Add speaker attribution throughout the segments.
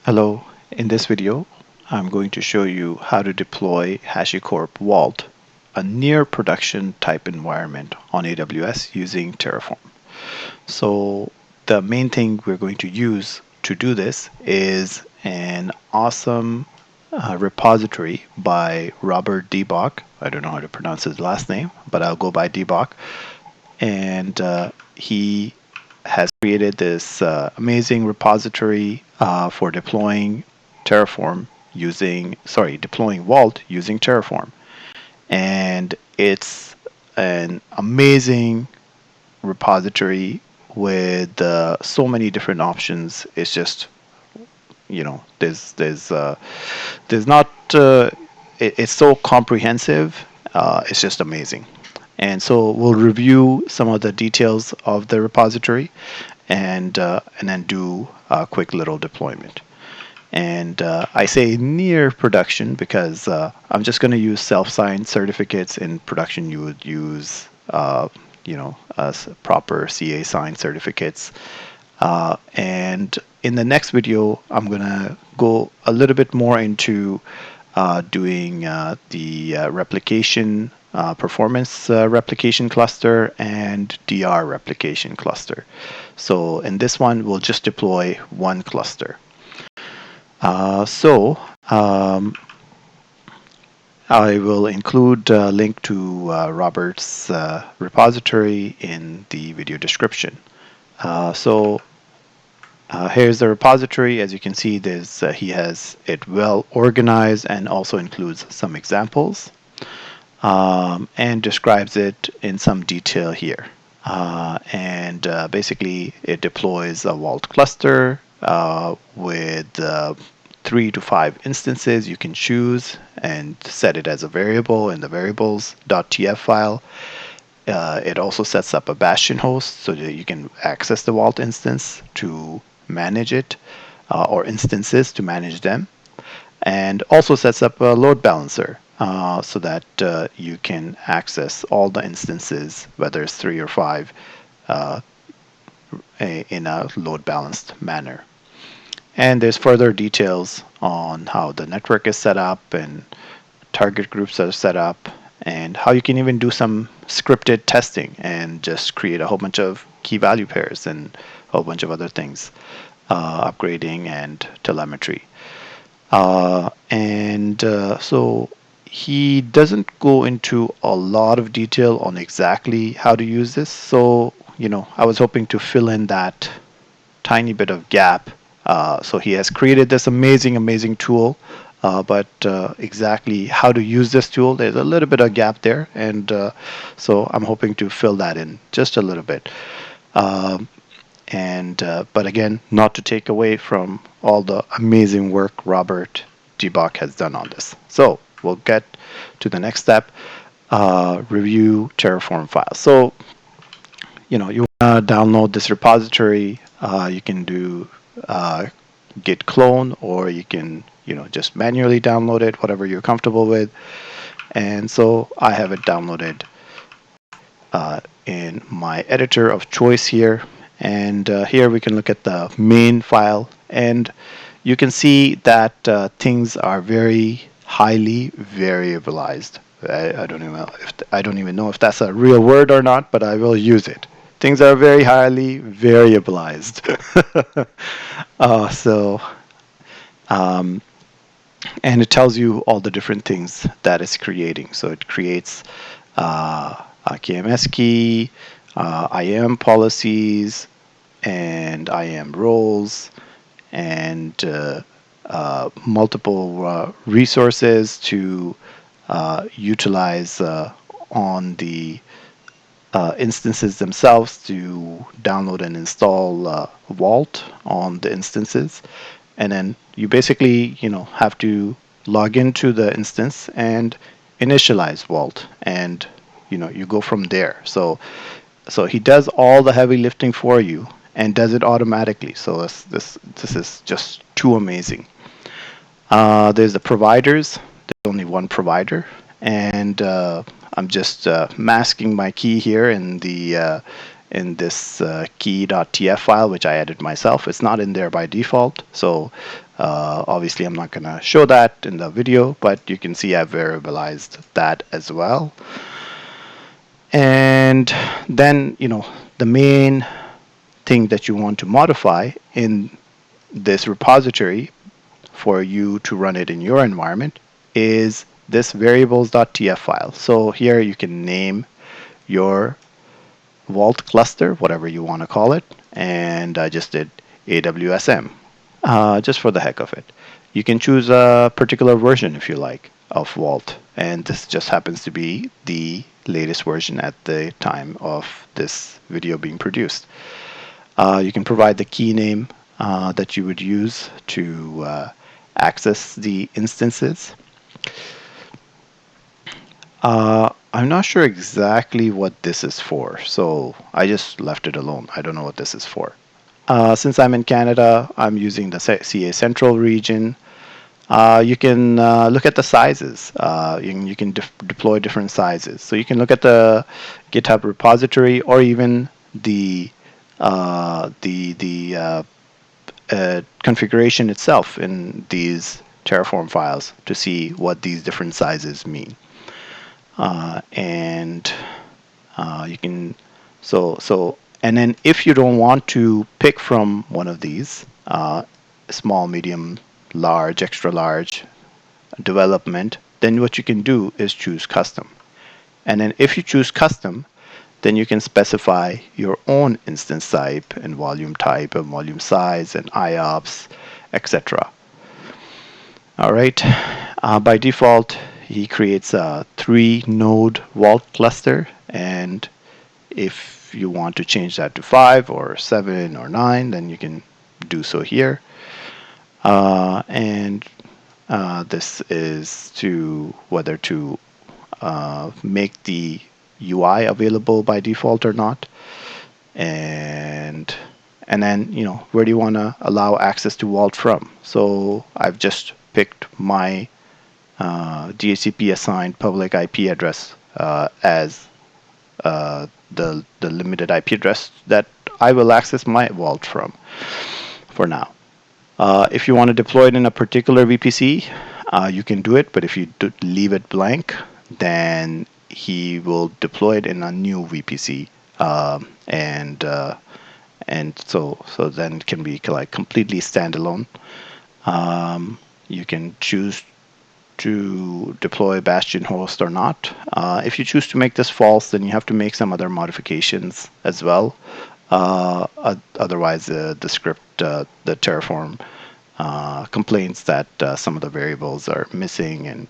Speaker 1: Hello, in this video I'm going to show you how to deploy HashiCorp Vault, a near production type environment on AWS using Terraform. So the main thing we're going to use to do this is an awesome repository by Robert Debock. I don't know how to pronounce his last name, but I'll go by Debock. And he has created this amazing repository for deploying deploying Vault using Terraform. And it's an amazing repository with so many different options. It's just, there's not, it's so comprehensive. It's just amazing. And so we'll review some of the details of the repository and then do a quick little deployment. And I say near production because I'm just going to use self-signed certificates. In production, you would use, proper CA signed certificates. And in the next video, I'm going to go a little bit more into doing the replication, performance replication cluster and DR replication cluster. So in this one, we'll just deploy one cluster. I will include a link to Robert's repository in the video description. Here's the repository. As you can see, he has it well organized and also includes some examples and describes it in some detail here. Basically, it deploys a Vault cluster with 3 to 5 instances. You can choose and set it as a variable in the variables.tf file. It also sets up a bastion host so that you can access the Vault instance to manage it, or instances to manage them, and also sets up a load balancer so that you can access all the instances, whether it's 3 or 5, in a load balanced manner. And there's further details on how the network is set up and target groups are set up, and how you can even do some scripted testing and just create a whole bunch of key value pairs and a whole bunch of other things, upgrading and telemetry. So he doesn't go into a lot of detail on exactly how to use this. So, I was hoping to fill in that tiny bit of gap. So he has created this amazing tool, but exactly how to use this tool, there's a little bit of gap there, and so I'm hoping to fill that in just a little bit. But again, not to take away from all the amazing work Robert Debock has done on this. So we'll get to the next step, review Terraform files. So, you want to download this repository. You can do git clone, or you can just manually download it, whatever you're comfortable with. And so I have it downloaded in my editor of choice here, and here we can look at the main file, and you can see that things are very highly variabilized. I don't even know if that's a real word or not, but I will use it. Things are very highly variabilized. And it tells you all the different things that it's creating. So it creates a KMS key, IAM policies, and IAM roles, and multiple resources to utilize on the instances themselves to download and install Vault on the instances. And then you basically, have to log into the instance and initialize Vault, and you go from there. So he does all the heavy lifting for you and does it automatically. So this is just too amazing. There's the providers. There's only one provider, and I'm just masking my key here in the in this key.tf file, which I added myself. It's not in there by default, so obviously I'm not going to show that in the video, but you can see I've variabilized that as well. And then, the main thing that you want to modify in this repository for you to run it in your environment is this variables.tf file. So here you can name your Vault cluster, whatever you want to call it, and I just did AWSM, just for the heck of it. You can choose a particular version if you like of Vault, and this just happens to be the latest version at the time of this video being produced. You can provide the key name that you would use to access the instances. I'm not sure exactly what this is for, so I just left it alone. I don't know what this is for. Since I'm in Canada, I'm using the CA Central region. You can look at the sizes. You can deploy different sizes. So you can look at the GitHub repository or even the configuration itself in these Terraform files to see what these different sizes mean. And you can and then if you don't want to pick from one of these small, medium, large, extra large development, then what you can do is choose custom. And then if you choose custom, then you can specify your own instance type and volume size and IOPS, etc. All right. By default, he creates a 3-node Vault cluster, and if you want to change that to 5 or 7 or 9, then you can do so here. And this is to whether to make the UI available by default or not, and then where do you want to allow access to Vault from. So I've just picked my DHCP assigned public IP address as the limited IP address that I will access my Vault from for now. If you want to deploy it in a particular VPC, you can do it, but if you leave it blank, then he will deploy it in a new VPC, and so then it can be like completely standalone. You can choose to deploy Bastion host or not. If you choose to make this false, then you have to make some other modifications as well. Otherwise, the script, the Terraform, complains that some of the variables are missing, and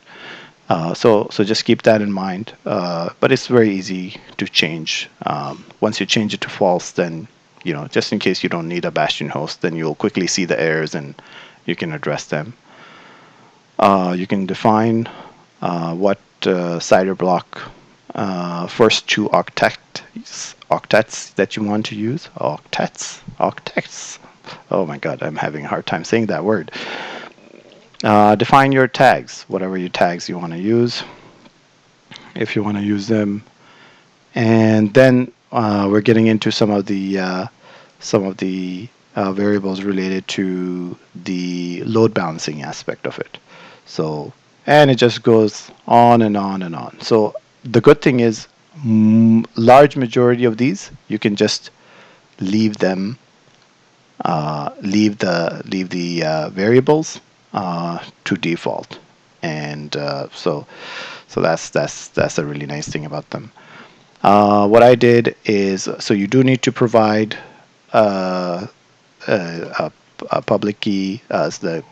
Speaker 1: so just keep that in mind. But it's very easy to change. Once you change it to false, then just in case you don't need a Bastion host, then you'll quickly see the errors and you can address them. You can define what CIDR block first 2 octets that you want to use. Octets. Oh my God, I'm having a hard time saying that word. Define your tags, whatever your tags you want to use, if you want to use them. And then we're getting into some of the variables related to the load balancing aspect of it. So, and it just goes on and on and on. So the good thing is, large majority of these you can just leave them, leave the variables to default, and so that's a really nice thing about them. What I did is, so you do need to provide a public key, the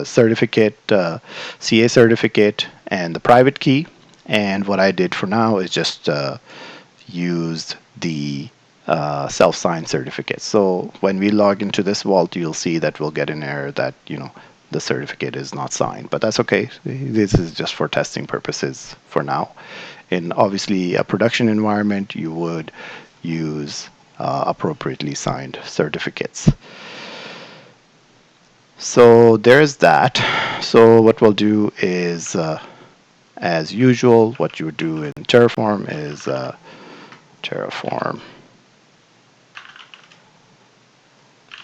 Speaker 1: certificate, CA certificate, and the private key. And what I did for now is just used the self-signed certificate. So when we log into this Vault, you'll see that we'll get an error that the certificate is not signed, but that's okay. This is just for testing purposes for now. In obviously a production environment, you would use appropriately signed certificates. So there's that. So what we'll do is, as usual, what you would do in Terraform is Terraform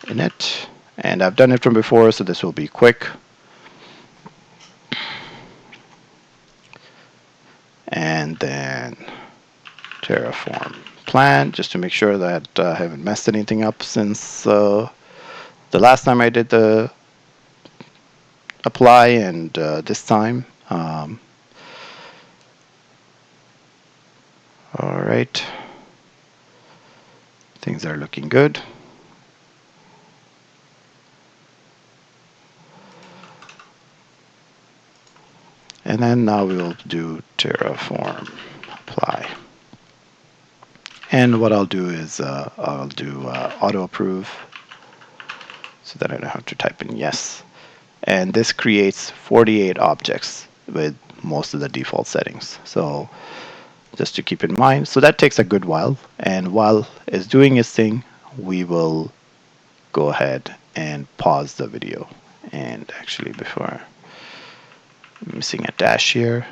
Speaker 1: init. And I've done it from before, so this will be quick. And then Terraform plan, just to make sure that I haven't messed anything up since the last time I did the apply, and this time. All right, things are looking good. And then now we'll do Terraform apply. And what I'll do is I'll do auto approve, so that I don't have to type in yes. And this creates 48 objects with most of the default settings. So just to keep in mind, so that takes a good while. And while it's doing its thing, we will go ahead and pause the video. And actually, before, I'm missing a dash here,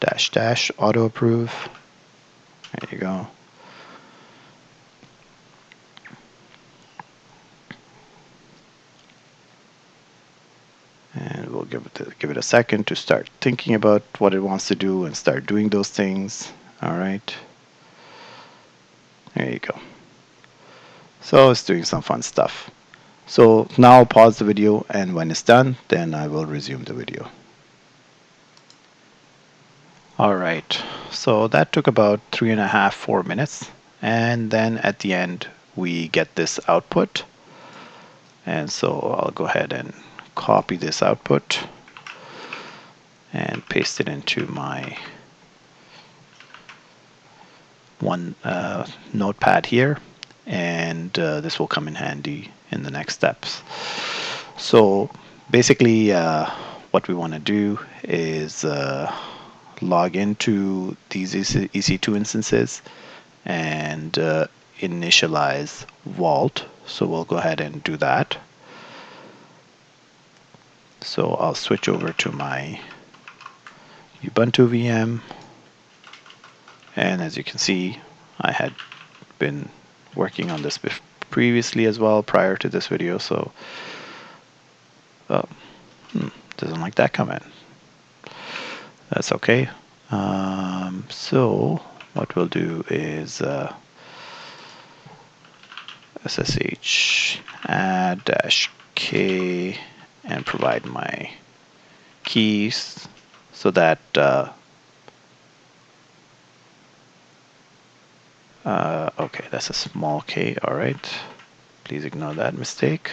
Speaker 1: dash auto approve. There you go. And we'll give it a second to start thinking about what it wants to do and start doing those things. All right. There you go. So it's doing some fun stuff. So now I'll pause the video, and when it's done, then I will resume the video. All right. So that took about 3.5, 4 minutes. And then at the end, we get this output. And so I'll go ahead and copy this output and paste it into my one notepad here, and this will come in handy in the next steps. So basically what we want to do is log into these EC2 instances and initialize Vault. So we'll go ahead and do that. So I'll switch over to my Ubuntu VM. And as you can see, I had been working on this previously as well, prior to this video. So doesn't like that command. That's okay. So what we'll do is SSH add -k and provide my keys so that okay, that's a small k. All right, please ignore that mistake.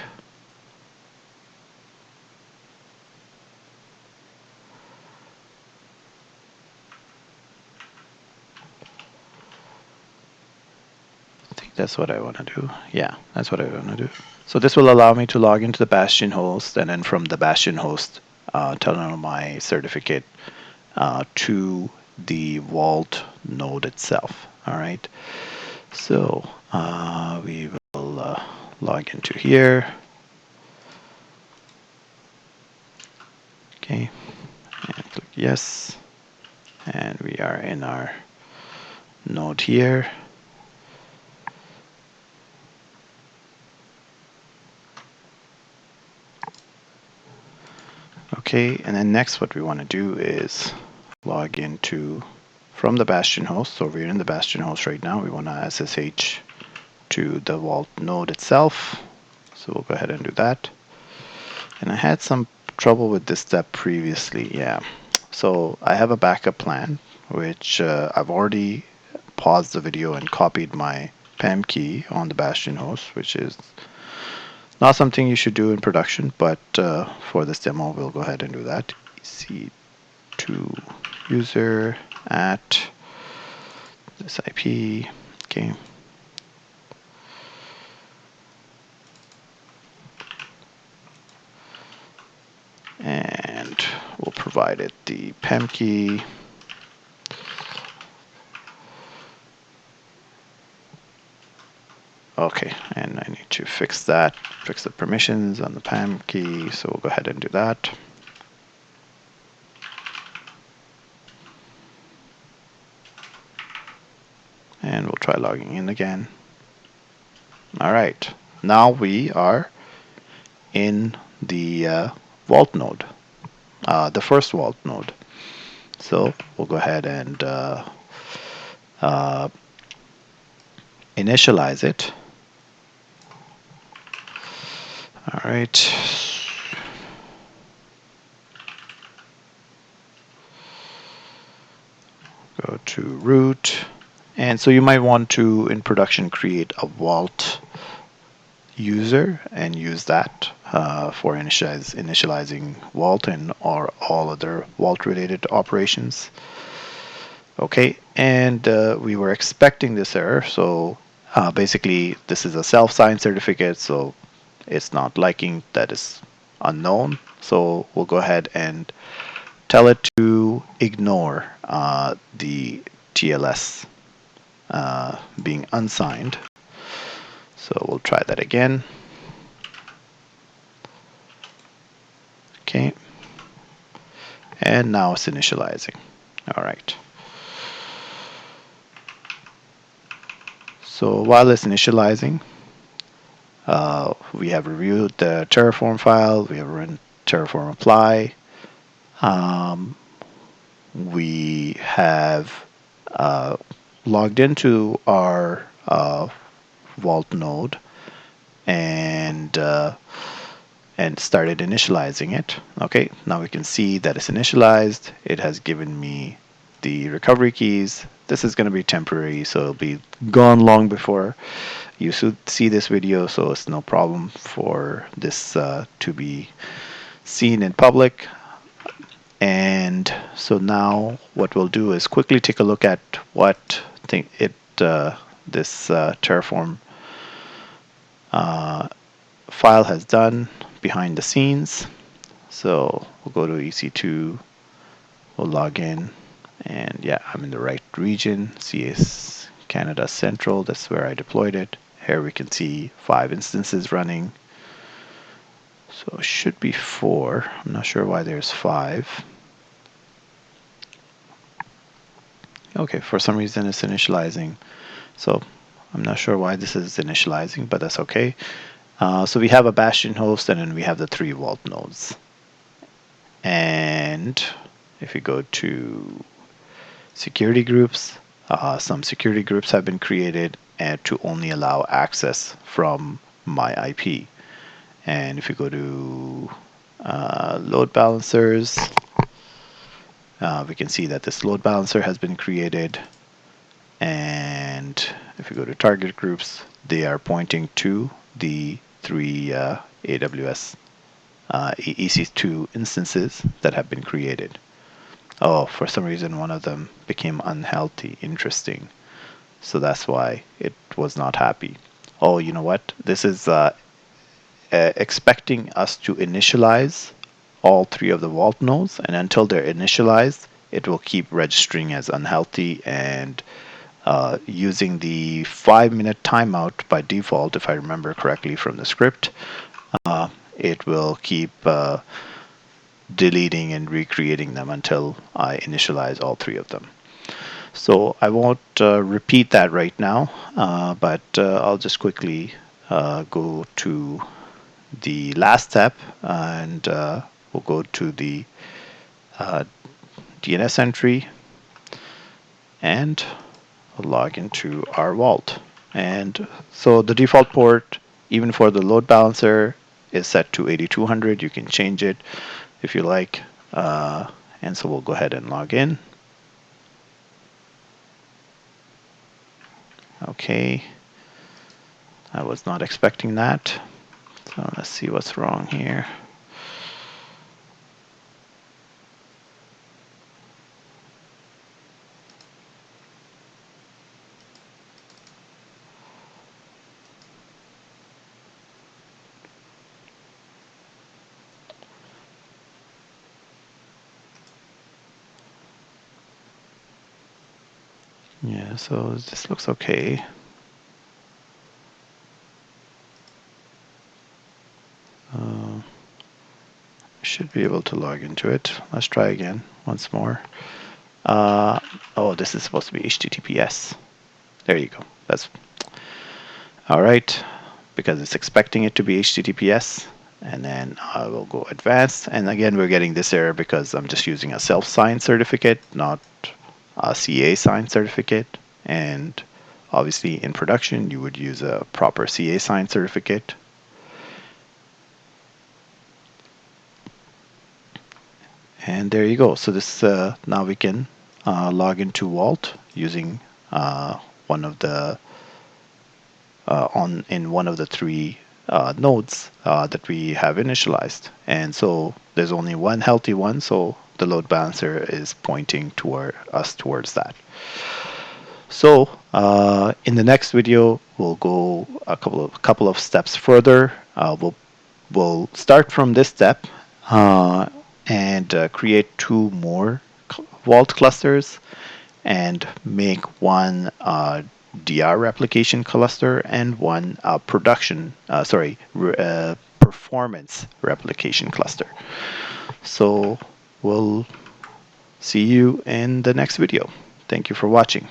Speaker 1: That's what I want to do. Yeah, that's what I want to do. So this will allow me to log into the Bastion host, and then from the Bastion host, tunnel my certificate to the Vault node itself. All right. So we will log into here. Okay. And click yes. And we are in our node here. Okay, and then next what we want to do is log into from the Bastion host. So we're in the Bastion host right now. We want to SSH to the Vault node itself. So we'll go ahead and do that. And I had some trouble with this step previously. Yeah. So I have a backup plan, which I've already paused the video and copied my PEM key on the Bastion host, which is not something you should do in production, but for this demo, we'll go ahead and do that. EC2 user at this IP. Okay. And we'll provide it the PEM key. Okay, and I need to fix that, fix the permissions on the PEM key, so we'll go ahead and do that. And we'll try logging in again. All right, now we are in the vault node, the first vault node. So we'll go ahead and initialize it. All right. Go to root. And so you might want to, in production, create a vault user and use that for initializing vault and or all other vault related operations. Okay, and we were expecting this error. So basically, this is a self-signed certificate, so it's not liking that is unknown. So we'll go ahead and tell it to ignore the TLS being unsigned. So we'll try that again. Okay. And now it's initializing. All right. So while it's initializing, we have reviewed the Terraform file. We have run Terraform apply. We have logged into our Vault node and started initializing it. Okay, now we can see that it's initialized. It has given me the recovery keys. This is going to be temporary, so it'll be gone long before you should see this video, so it's no problem for this to be seen in public. And so now what we'll do is quickly take a look at what this Terraform file has done behind the scenes. So we'll go to EC2, we'll log in, and yeah, I'm in the right region. CS Canada Central, that's where I deployed it. Here we can see 5 instances running. So it should be 4. I'm not sure why there's 5. Okay, for some reason it's initializing. So I'm not sure why this is initializing, but that's okay. So we have a Bastion host, and then we have the 3 vault nodes. And if you go to security groups, some security groups have been created and to only allow access from my IP. And if you go to load balancers, we can see that this load balancer has been created. And if you go to target groups, they are pointing to the 3 AWS EC2 instances that have been created. Oh, for some reason one of them became unhealthy. Interesting. So that's why it was not happy. Oh, you know what? This is expecting us to initialize all 3 of the vault nodes, and until they're initialized, it will keep registering as unhealthy and using the 5-minute timeout by default, if I remember correctly from the script. It will keep deleting and recreating them until I initialize all 3 of them. So I won't repeat that right now, but I'll just quickly go to the last step, and we'll go to the DNS entry, and I'll log into our vault. And so the default port, even for the load balancer, is set to 8200. You can change it if you like. And so we'll go ahead and log in. Okay. I was not expecting that. So let's see what's wrong here. Yeah, so this looks okay. Should be able to log into it. Let's try again once more. Oh, this is supposed to be HTTPS. There you go. That's all right, because it's expecting it to be HTTPS. And then I will go advanced. And again, we're getting this error because I'm just using a self-signed certificate, not a CA signed certificate. And obviously in production, you would use a proper CA signed certificate. And there you go. So this now we can log into Vault using one of the in one of the three nodes that we have initialized. And so there's only one healthy one, so the load balancer is pointing toward us towards that. So in the next video, we'll go a couple of steps further. We'll start from this step and create two more Vault clusters and make one DR replication cluster and one performance replication cluster. So we'll see you in the next video. Thank you for watching.